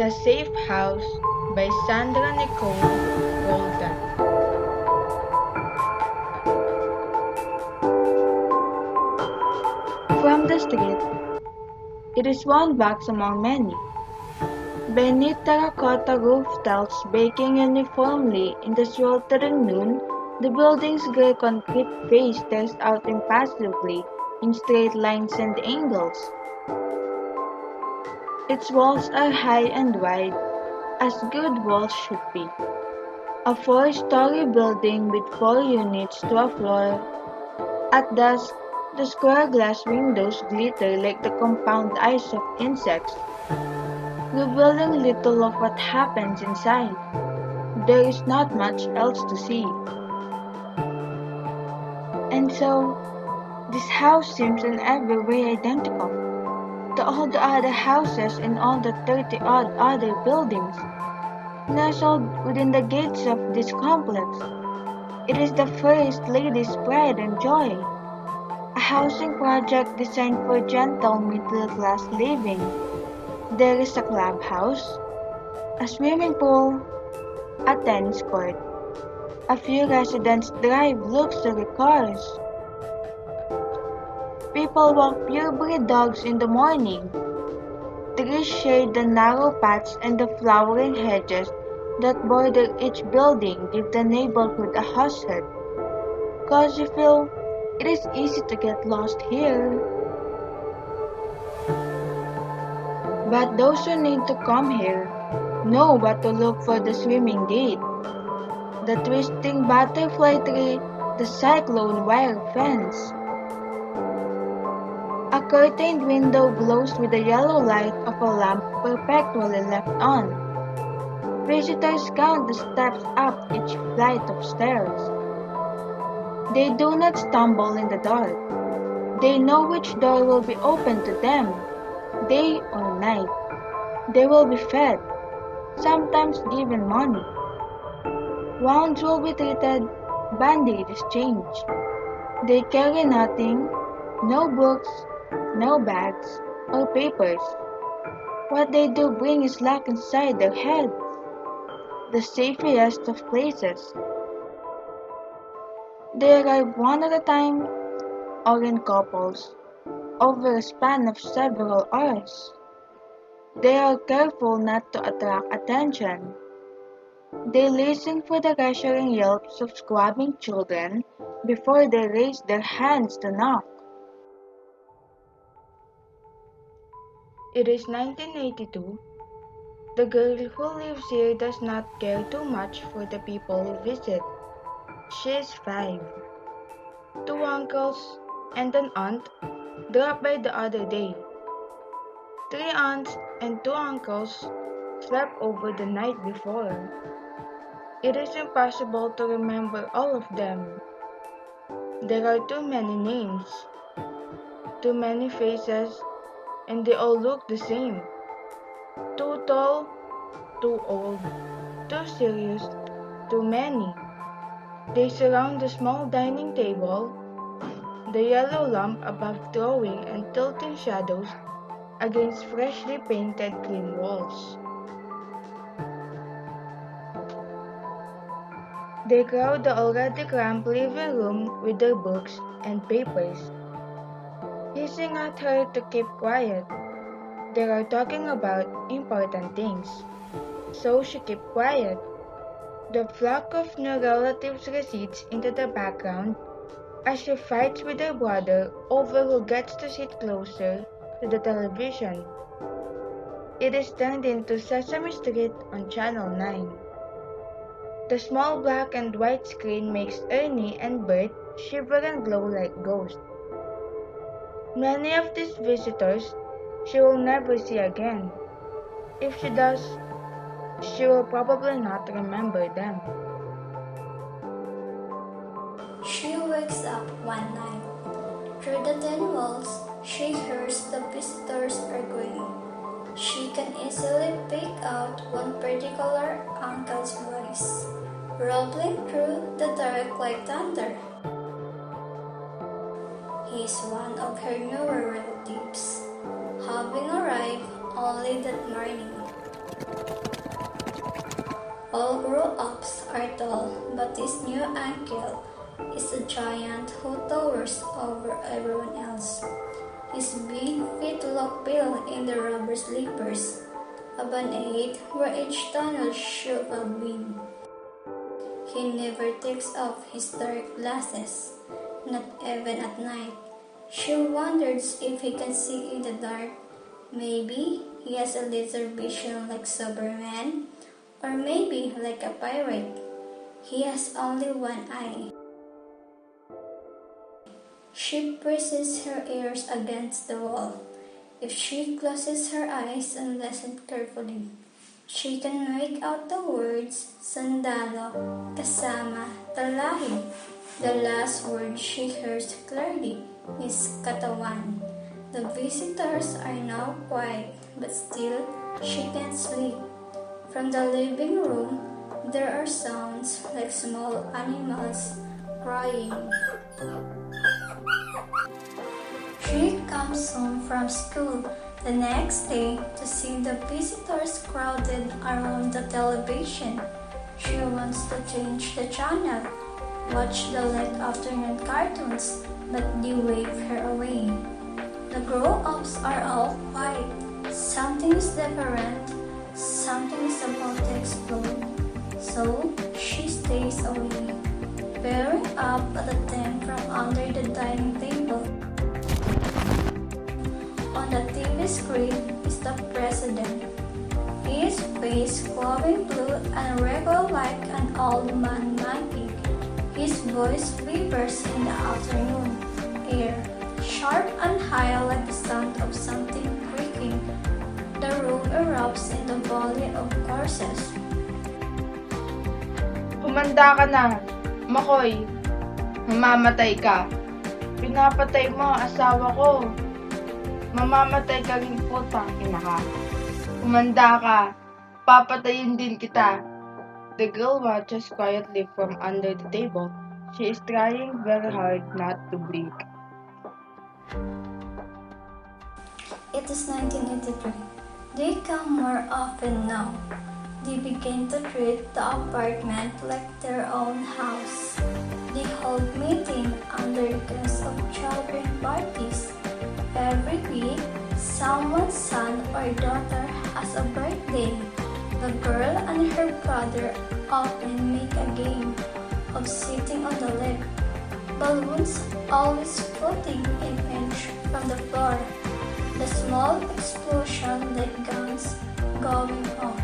The Safe House by Sandra, Nicole, Roldan. From the street, it is one box among many. Beneath terracotta roof tiles baking uniformly in the sweltering noon, the building's grey concrete face stares out impassively in straight lines and angles. Its walls are high and wide, as good walls should be. A four-story building with 4 units to a floor. At dusk, the square glass windows glitter like the compound eyes of insects, revealing little of what happens inside. There is not much else to see. And so, this house seems in every way identical to all the other houses in all the 30-odd other buildings nestled within the gates of this complex. It is the First Lady's pride and joy, a housing project designed for gentle middle-class living. There is a clubhouse, a swimming pool, a tennis court. A few residents drive luxury cars. People walk purebred dogs in the morning. Trees shade the narrow paths and the flowering hedges that border each building give the neighborhood a hush-hush. Cause you feel it is easy to get lost here. But those who need to come here know what to look for: the swimming gate, the twisting butterfly tree, the cyclone wire fence. A curtained window glows with the yellow light of a lamp perpetually left on. Visitors count the steps up each flight of stairs. They do not stumble in the dark. They know which door will be open to them, day or night. They will be fed, sometimes given money. Wounds will be treated, bandages changed. They carry nothing, no books, no bags, or papers. What they do bring is locked inside their heads, the safest of places. They arrive one at a time, or in couples, over a span of several hours. They are careful not to attract attention. They listen for the reassuring yelps of squabbling children before they raise their hands to knock. It is 1982. The girl who lives here does not care too much for the people who visit. She is 5. 2 uncles and an aunt dropped by the other day. 3 aunts and 2 uncles slept over the night before. It is impossible to remember all of them. There are too many names, too many faces, and they all look the same. Too tall, too old, too serious, too many. They surround the small dining table, the yellow lamp above throwing and tilting shadows against freshly painted green walls. They crowd the already cramped living room with their books and papers, hissing at her to keep quiet. They are talking about important things, so she kept quiet. The flock of new relatives recedes into the background as she fights with her brother over who gets to sit closer to the television. It is turned into Sesame Street on Channel 9. The small black and white screen makes Ernie and Bert shiver and glow like ghosts. Many of these visitors she will never see again. If she does, she will probably not remember them. She wakes up one night. Through the thin walls, she hears the visitors arguing. She can easily pick out one particular uncle's voice, rumbling through the dark like thunder. He is one of her newer relatives, having arrived only that morning. but this new uncle is a giant who towers over everyone else. His big feet look pale in the rubber slippers of an age where each tunnel should have been. He never takes off his dark glasses, not even at night. She wonders if he can see in the dark. Maybe he has a laser vision like Superman, or maybe like a pirate. He has only one eye. She presses her ears against the wall. If she closes her eyes and listens carefully, she can make out the words sandalo, kasama, talahi. The last word she hears clearly is katawan. The visitors are now quiet, but still she can't sleep. From the living room, there are sounds like small animals crying. She comes home from school the next day to see the visitors crowded around the television. She wants to change the channel, watch the late afternoon cartoons, but they wave her away. The grown-ups are all quiet. Something is different. Something is about to explode. So she stays away, peering up at the tent from under the dining table. On the TV screen is the president. His face glowing blue and regal like an old man monkey. His voice quivers in the afternoon air, sharp and high like the sound of something creaking. The room erupts in the volley of curses. Humanda ka na, Makoy. Mamamatay ka. Pinapatay mo ang asawa ko. Mamamatay ka rin po, ina ka. Humanda ka. Papatayin din kita. The girl watches quietly from under the table. She is trying very hard not to blink. It is 1983. They come more often now. They begin to treat the apartment like their own house. They hold meetings under the guise of children parties. Every week, someone's son or daughter has a birthday. The girl and her brother often make a game of sitting on the lip. Balloons always floating an inch from the floor. The small explosion like guns going off.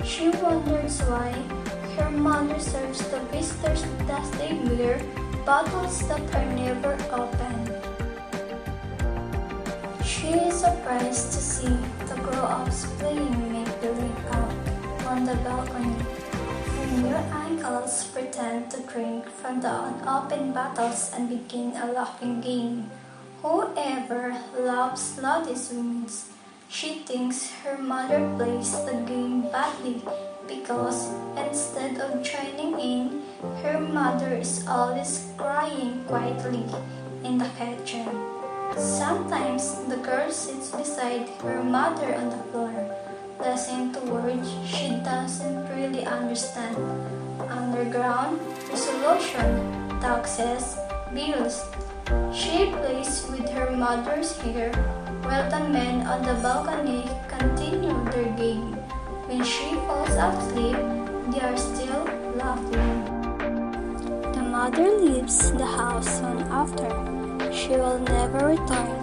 She wonders why her mother serves the visitors dusty beer bottles that are never opened. She is surprised to see the grown-ups playing make-believe out on the balcony. Her new uncles pretend to drink from the unopened bottles and begin a laughing game. Whoever laughs loudest wins. She thinks her mother plays the game badly because instead of joining in, her mother is always crying quietly in the kitchen. Sometimes the girl sits beside her mother on the floor, listening to words she doesn't really understand. Underground, resolution, taxes, bills. She plays with her mother's hair while the men on the balcony continue their game. When she falls asleep, they are still laughing. The mother leaves the house soon after. She will never return.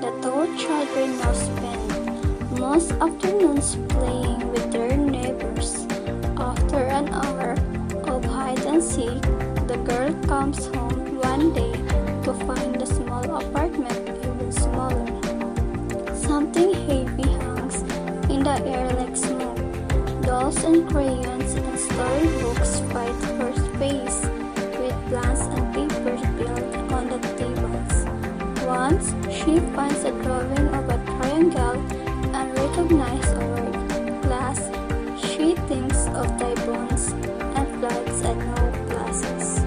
The two children now spend most afternoons playing with their neighbors. After an hour of hide and seek, the girl comes home one day to find the small apartment even smaller. Something heavy hangs in the air like smoke. Dolls and crayons and storybooks fight for space, with plants and papers built on the tables. Once, she finds a drawing of a triangle and recognizes a word, glass. She thinks of typhoons and floods and no glasses.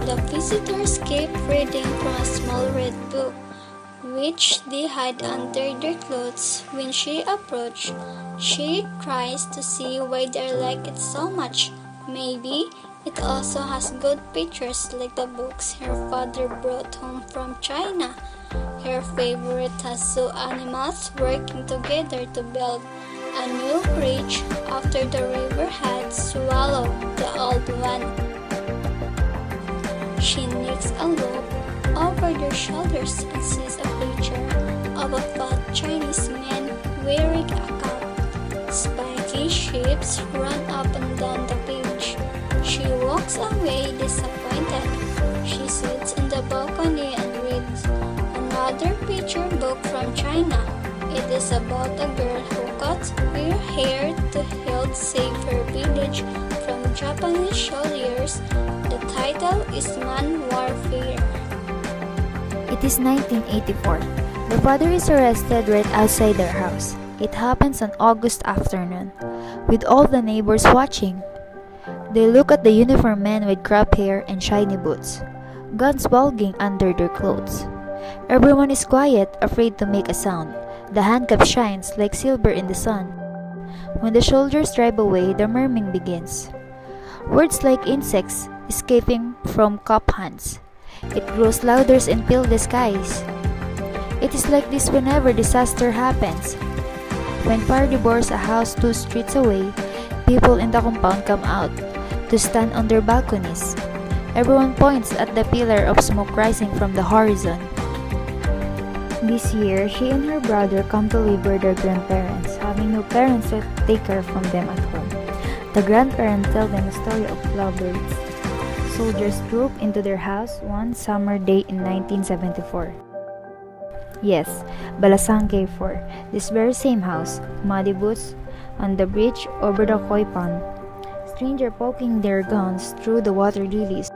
The visitors keep reading from a small red book, which they hide under their clothes. When she approaches, she tries to see why they like it so much. Maybe it also has good pictures like the books her father brought home from China. Her favorite has zoo animals working together to build a new bridge after the river had swallowed the old one. She kneels a look over their shoulders and sees a picture of a fat Chinese man wearing a cap. Spiky shapes run up and down the page. She walks away disappointed. She sits in the balcony and reads another picture book from China. It is about a girl who cuts her hair to help save her village from Japanese soldiers. The title is Man Warfare. It is 1984. The father is arrested right outside their house. It happens on August afternoon, with all the neighbors watching. They look at the uniformed men with crop hair and shiny boots, guns bulging under their clothes. Everyone is quiet, afraid to make a sound. The handcuff shines like silver in the sun. When the soldiers drive away, the murmuring begins. Words like insects escaping from cup hands. It grows louder and fills the skies. It is like this whenever disaster happens. When fire devours a house 2 streets away, people in the compound come out to stand on their balconies. Everyone points at the pillar of smoke rising from the horizon. This year, she and her brother come to live with their grandparents, having no parents to take care from them at home. The grandparents tell them a story of lovebirds. Soldiers troop into their house one summer day in 1974. Yes, Balasangke 4, this very same house, muddy boots on the bridge over the koi pond. Stranger poking their guns through the water lilies.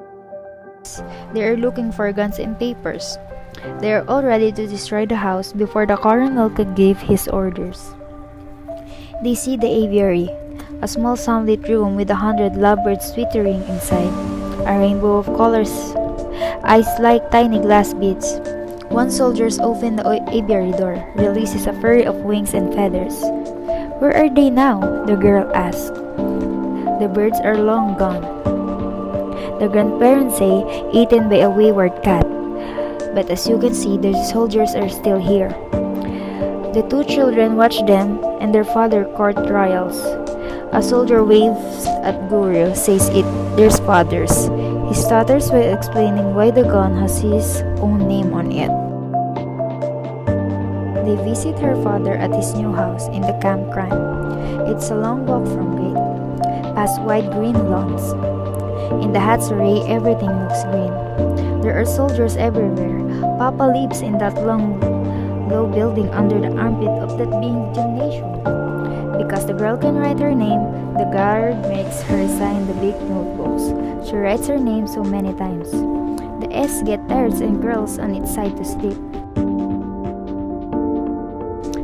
They are looking for guns and papers. They are all ready to destroy the house before the colonel could give his orders. They see the aviary, a small sunlit room with 100 lovebirds twittering inside, a rainbow of colors, eyes like tiny glass beads. One soldier opens the aviary door, releases a flurry of wings and feathers. Where are they now? The girl asks. The birds are long gone. The grandparents say, eaten by a wayward cat. But as you can see, the soldiers are still here. The 2 children watch them and their father court trials. A soldier waves at Guru, says it, their fathers. He stutters while explaining why the gun has his own name on it. They visit her father at his new house in the Camp Crime. It's a long walk from gate, past wide green lawns. In the hat's array, everything looks green. There are soldiers everywhere. Papa lives in that long, low building under the armpit of that big gymnasium. Because the girl can write her name, the guard makes her sign the big notebooks. She writes her name so many times. The S get tired and curls on its side to sleep.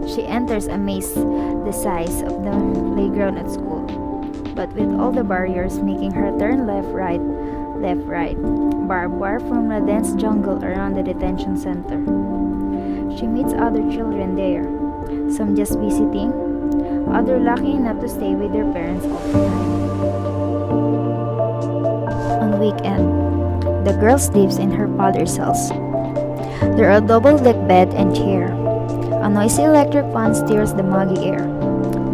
She enters a maze the size of the playground at school, but with all the barriers making her turn left, right, barbed wire from a dense jungle around the detention center. She meets other children there, some just visiting, others lucky enough to stay with their parents all the time. On weekend, the girl sleeps in her father's house. There are double-deck bed and chair. A noisy electric fan steers the muggy air.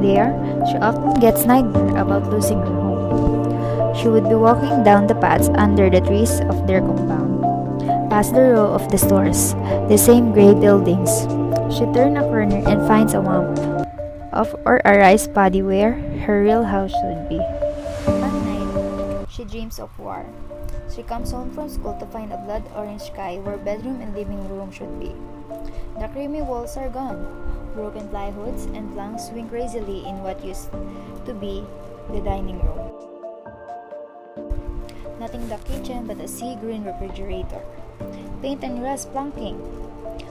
There, she often gets nightmare about losing her home. She would be walking down the paths under the trees of their compound, past the row of the stores, the same gray buildings. She turns a corner and finds a wamp of or a rice paddy where her real house should be. One night, she dreams of war. She comes home from school to find a blood-orange sky where bedroom and living room should be. The creamy walls are gone. Broken plywoods and planks swing crazily in what used to be the dining room. Nothing the kitchen but a sea green refrigerator. Paint and rust plunking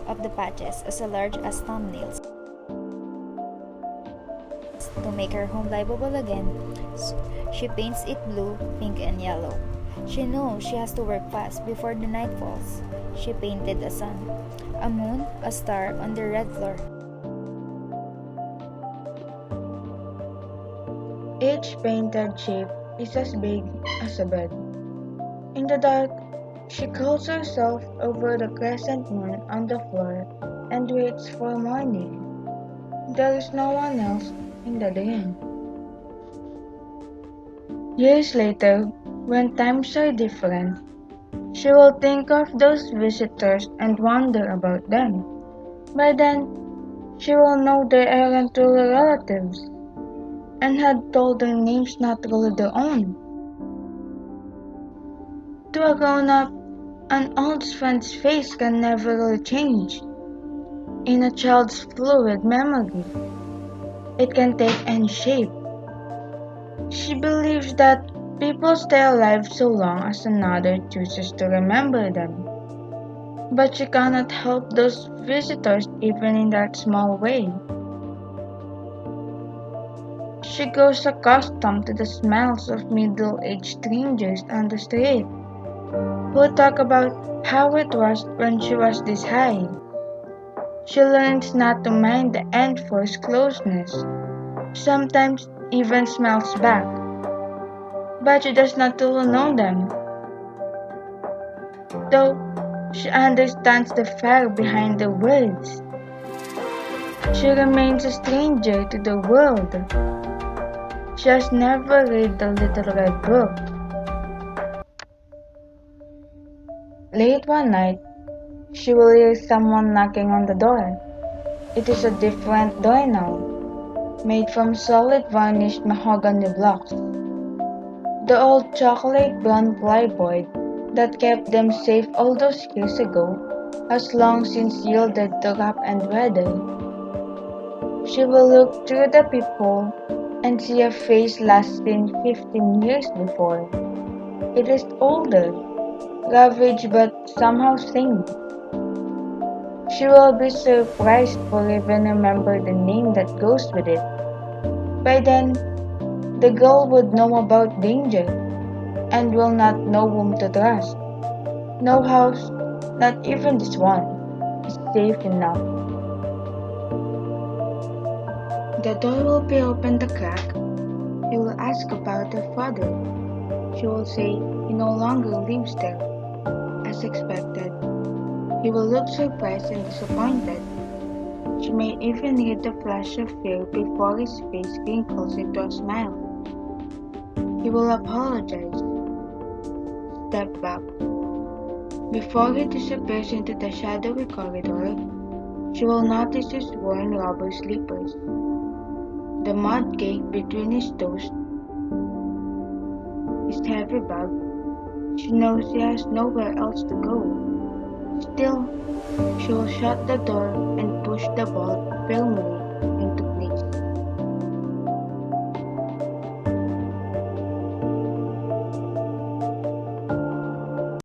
of the patches as large as thumbnails. To make her home livable again, she paints it blue, pink, and yellow. She knows she has to work fast before the night falls. She painted a sun, a moon, a star on the red floor. Each painted shape is as big as a bed. In the dark, she curls herself over the crescent moon on the floor and waits for morning. There is no one else in the dream. Years later, when times are different, she will think of those visitors and wonder about them. By then, she will know they aren't really relatives and had told their names not really their own. To a grown-up, an old friend's face can never really change. In a child's fluid memory, it can take any shape. She believes that people stay alive so long as another chooses to remember them. But she cannot help those visitors even in that small way. She grows accustomed to the smells of middle-aged strangers on the street, who talk about how it was when she was this high. She learns not to mind the enforced closeness, sometimes even smells back, but she does not really know them. Though she understands the fire behind the words, she remains a stranger to the world. She has never read the Little Red Book. Late one night, she will hear someone knocking on the door. It is a different door now, made from solid varnished mahogany blocks. The old chocolate brown plywood that kept them safe all those years ago has long since yielded to rot and weather. She will look through the peephole and see a face last seen 15 years before. It is older, ravaged but somehow sane. She will be surprised for even remember the name that goes with it. By then, the girl would know about danger and will not know whom to trust. No house, not even this one, is safe enough. The door will be opened a crack. He will ask about her father. She will say he no longer lives there. As expected, he will look surprised and disappointed. She may even read the flash of fear before his face wrinkles into a smile. He will apologize, step back. Before he disappears into the shadowy corridor, she will notice his worn rubber slippers, the mud cake between his toes, his heavy bag. She knows he has nowhere else to go. Still, she will shut the door and push the bolt firmly.